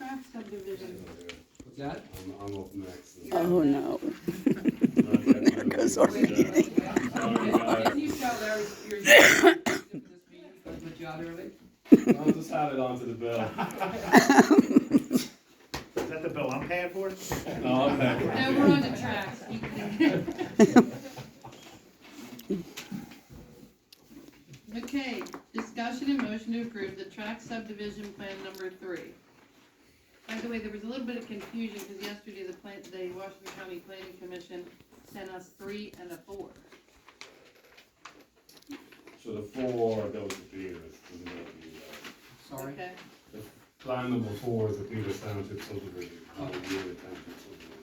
Trax subdivision. What's that? I'm up next. Oh, no. There goes our meeting. Can you tell Larry you're for this meeting, because let you out early? I'll just add it onto the bill. Is that the bill I'm paying for? No, okay. No, we're on the Trax. Okay, discussion and motion to approve the Trax subdivision plan number 3. By the way, there was a little bit of confusion because yesterday the Washington County Planning Commission sent us 3 and a 4. So the 4 goes to Peters. Doesn't go to you guys. Sorry. Okay, Plan number 4 is the Peters Township subdivision. Not the Peters Township subdivision.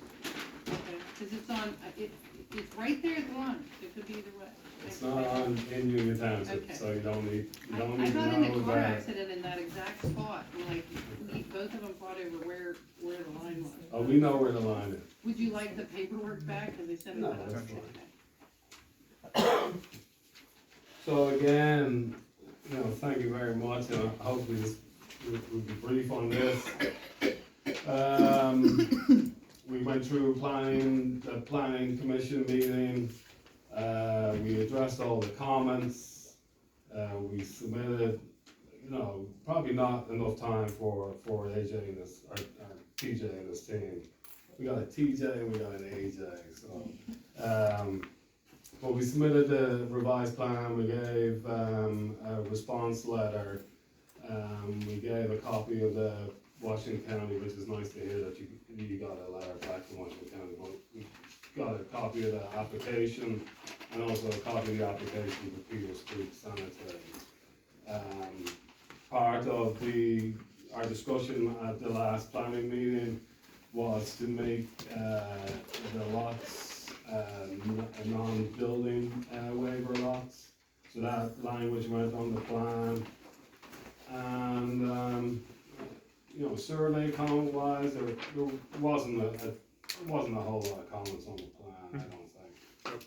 okay, because it's on, it's right there at the line, it could be either way. It's not on in Union Township, Okay. so you don't need I to got in a know car that. accident in that exact spot, and like, both of them fought over where the line was. Oh, we know where the line is. Would you like the paperwork back, because they sent it No, back? that's Okay. So again, thank you very much, and hopefully we'll be brief on this. We went through the planning commission meeting, we addressed all the comments, we submitted, probably not enough time for AJ and his, or TJ and his team. We got a TJ and we got an AJ, so, well, we submitted the revised plan, we gave a response letter, we gave a copy of the Washington County, which is nice to hear that you got a letter back from Washington County. Well, we got a copy of the application and also a copy of the application for Peters Creek Sanitary. Part of our discussion at the last planning meeting was to make the lots non-building waiver lots. So that language went on the plan. And, survey comment wise, there wasn't a whole lot of comments on the plan, I don't think.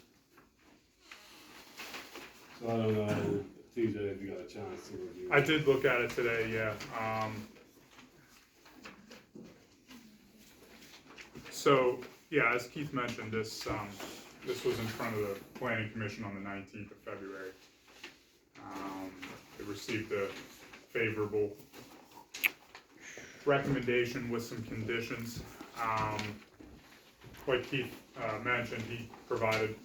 So I don't know, TJ, if you got a chance to review. I did look at it today, yeah. So, yeah, as Keith mentioned, this was in front of the Planning Commission on the 19th of February. It received a favorable recommendation with some conditions. Like Keith mentioned, he provided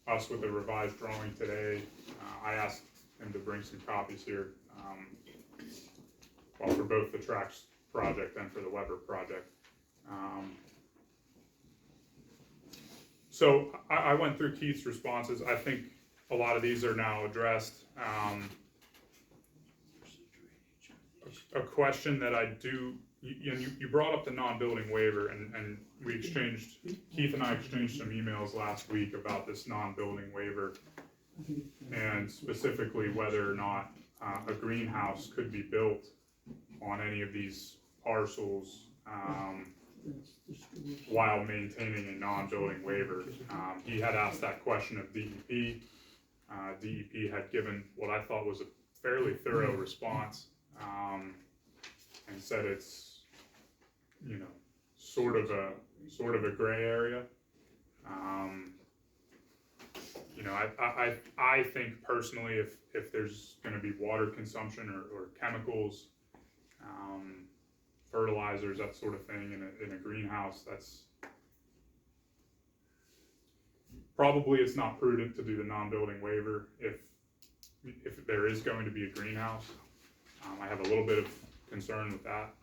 us with a revised drawing today. I asked him to bring some copies here, well, for both the Trax project and for the Weber project. So I went through Keith's responses. I think a lot of these are now addressed. A question that I do, you brought up the non-building waiver, and we exchanged, Keith and I exchanged some emails last week about this non-building waiver, and specifically whether or not a greenhouse could be built on any of these parcels while maintaining a non-building waiver. He had asked that question of DEP. DEP had given what I thought was a fairly thorough response, and said it's, sort of a gray area. I think personally, if there's going to be water consumption or chemicals, fertilizers, that sort of thing in a greenhouse, that's probably, it's not prudent to do the non-building waiver if there is going to be a greenhouse. I have a little bit of concern with that.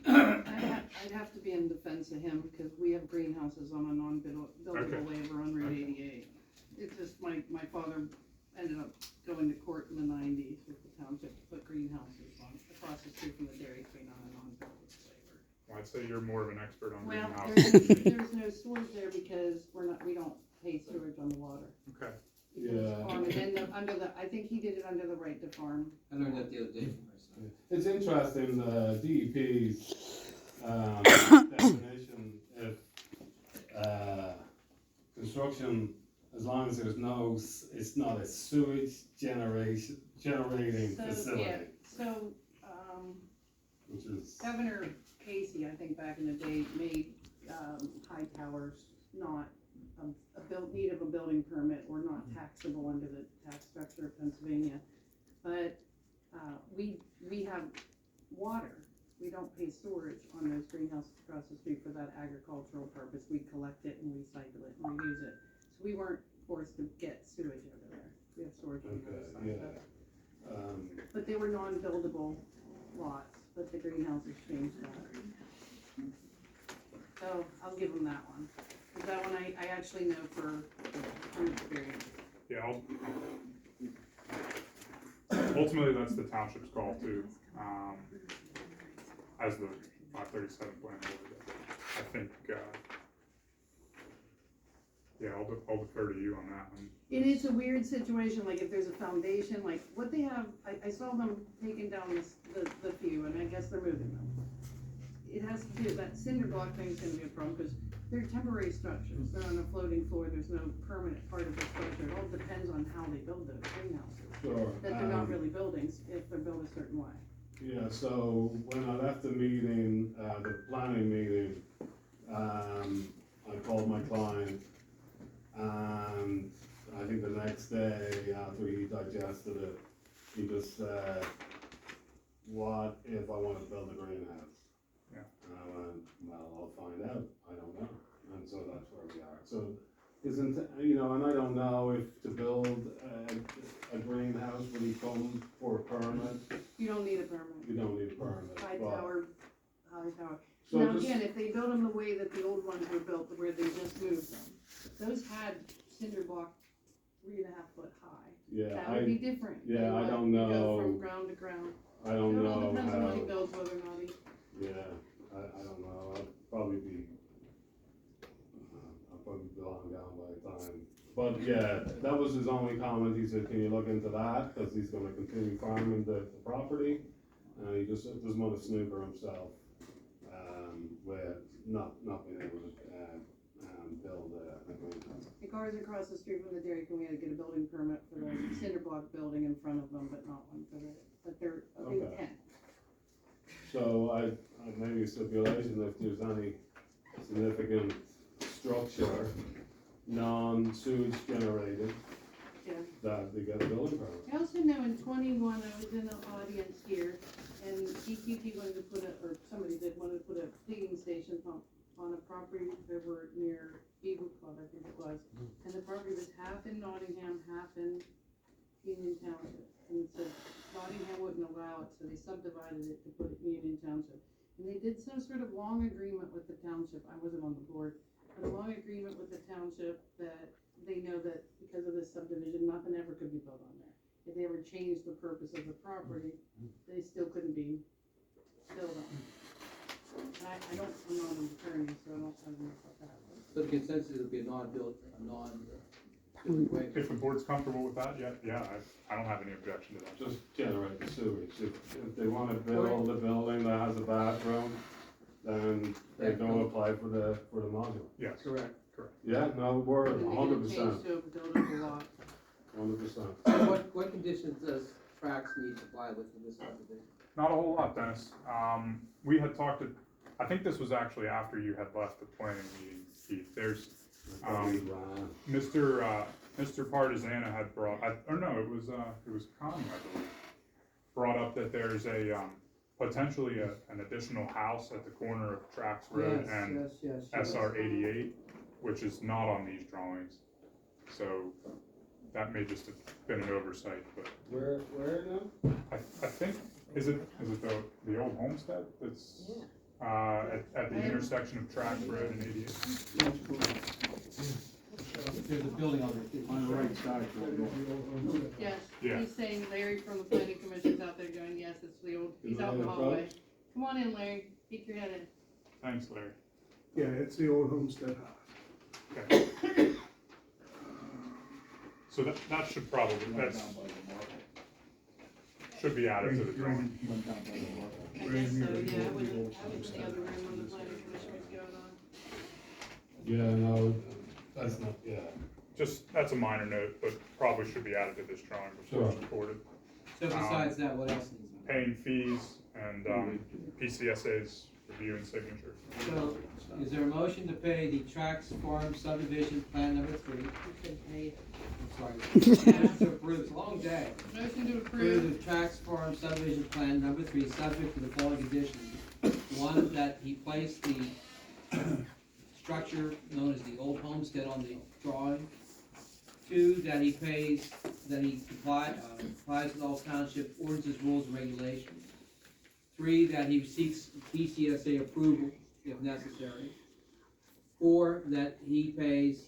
I'd have to be in defense of him, because we have greenhouses on a non-buildable waiver on Route 88. It's just, my father ended up going to court in the 90s with the township to put greenhouses on, across the street from the Dairy Queen on a non-buildable waiver. Well, I'd say you're more of an expert on Well, greenhouses. there's no sewage there because we don't pay sewage on the water. Okay. Yeah. And then I think he did it under the right to farm. I learned that the other day from my son. It's interesting, DEP's definition, if construction, as long as there's it's not a sewage generating facility. Yeah, so, which is, Governor Casey, I think back in the day, made, high towers not need of a building permit or not taxable under the tax structure of Pennsylvania. But, we have water. We don't pay storage on those greenhouses across the street for that agricultural purpose. We collect it and recycle it and reuse it. So we weren't forced to get sewage over there. We have storage on the other side. yeah. But they were non-buildable lots, but the greenhouses changed that. So I'll give them that one. 'Cause that one I actually know from experience. Yeah, ultimately, that's the township's call too, as the 537 plan board. I think, yeah, I'll defer to you on that one. It is a weird situation, like if there's a foundation, like what they have, I saw them taking down the few, and I guess they're moving them. It has to do, that cinder block thing's gonna be a problem, because they're temporary structures, they're on a floating floor, there's no permanent part of the structure, it all depends on how they build those greenhouses. Sure. That they're not really buildings, if they're built a certain way. Yeah, so when I left the meeting, the planning meeting, I called my client, and I think the next day, after he digested it, he just said, what if I want to build a greenhouse? Yeah. And I went, well, I'll find out, I don't know, and so that's where we are. So, isn't, and I don't know if to build a greenhouse, would he come for a permit? You don't need a permit. You don't need a permit. High but- tower. So Now just- again, if they build them the way that the old ones were built, where they just moved them, those had cinder block 3.5 foot high. Yeah, That would be different. yeah, than I what don't you go know. from ground to ground. I don't It all know depends on what he how, builds, whether or not he. yeah, I don't know, I'd probably be long gone by the time. But yeah, that was his only comment, he said, can you look into that, cause he's gonna continue farming the property, he just doesn't wanna snooker himself, with not being able to, build a greenhouse. The cars across the street from the Dairy Queen, we had to get a building permit for the cinder block building in front of them, but not one for but they're, I think Okay. 10. So I maybe a stipulation, if there's any significant structure, non-sewage generated, Yeah. that they get a building permit. I also know in 21, I was in the audience here, and EQT wanted to put or somebody wanted to put a digging station pump on a property over near Eagle Club, I think it was. And the property was half in Nottingham, half in Union Township. And so Nottingham wouldn't allow it, so they subdivided it to put it in Union Township. And they did some sort of long agreement with the township, I wasn't on the board, but a long agreement with the township that they know that because of this subdivision, nothing ever could be built on there. If they ever changed the purpose of the property, they still couldn't be built on. And I'm not an attorney, so I don't know about that. So the consensus would be a non-built waiver. If the board's comfortable with that, yeah, I don't have any objection to that. Just generate the sewage. If they wanna build a building that has a bathroom, then they go apply for the module. Yes, Correct. Yeah, no, we're And they get 100%, changed to a buildable lot. 100%. So what conditions does Trax need to comply with in this subdivision? not a whole lot, Dennis. We had talked I think this was actually after you had left the planning meeting, Keith. There's, Mr. Partizana had brought, it was Connie, I believe, brought up that there's a, potentially an additional house at the corner of Trax Road and SR 88, which is not on these drawings. So that may just have been an oversight, but Where now? I think, is it the old homestead that's, at the intersection of Trax Road and 88? There's a building on the right side. Yes, Yeah. he's saying Larry from the planning commission's out there going, yes, it's the old, he's out in the Larry hallway. approach? Come on in, Larry, peek your head in. Thanks, Larry. Yeah, it's the old homestead house. Okay. So that should probably, should be added to the drawing. I guess so, yeah, I was in the other room when the planning commission was going on. Yeah, no, that's not, yeah. Just, that's a minor note, but probably should be added to this drawing before it's Sure. recorded. So besides that, what else needs to be? Paying fees and, PCSA's review and signature. So, is there a motion to pay the Trax Farm subdivision plan number 3? You can pay it. I'm sorry. Motion to approve, it's a long day. Motion to Approve approve. the Trax Farm subdivision plan number 3, subject to the following conditions. One, that he placed the structure known as the old homestead on the drawing. 2, that he complies with all township ordinances, rules, and regulations. 3, that he seeks PCSA approval if necessary. 4, that he pays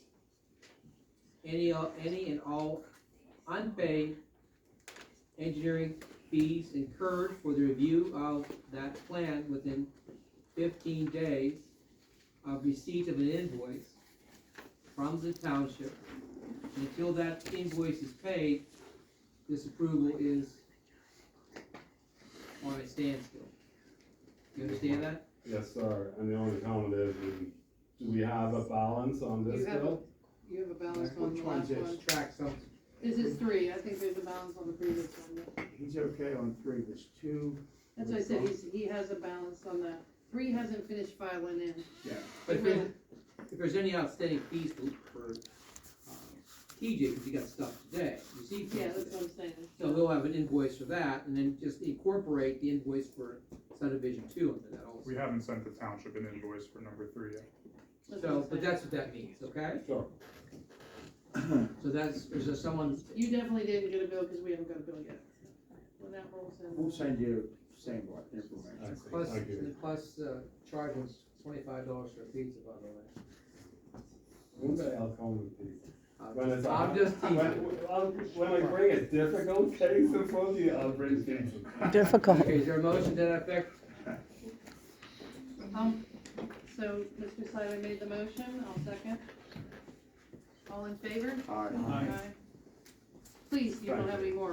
any and all unpaid engineering fees incurred for the review of that plan within 15 days of receipt of an invoice from the township. And until that invoice is paid, this approval is on a standstill. You understand that? Yes, sir, and the only comment is, do we have a balance on this You have a, bill? you have a balance on Which the one's last this? one. Track some. This is 3, I think there's a balance on the previous one. Yeah. He's okay on 3, there's 2. That's why I said he has a balance on that. 3 hasn't finished filing in. Yeah. But if there's any outstanding fees for TJ, because he got stuff today, received. Yeah, that's what I'm saying. So he'll have an invoice for that, and then just incorporate the invoice for subdivision 2 into that also. We haven't sent the township an invoice for number 3 yet. That's what So, I'm but saying. that's what that means, okay? Sure. So that's, is there someone, You definitely didn't get a bill because we haven't got a bill yet. When that rolls in. We'll send you same I information. see, plus, thank you. plus, charging $25 for a pizza, by the way. One day I'll come with these. When it's I'm just teasing. when I bring a difficult case in front of you, I'll bring pizza. Difficult. Okay, is there a motion to that effect? So Mr. Seiler made the motion, I'll second. All in favor? Aye. Please, you don't have any more.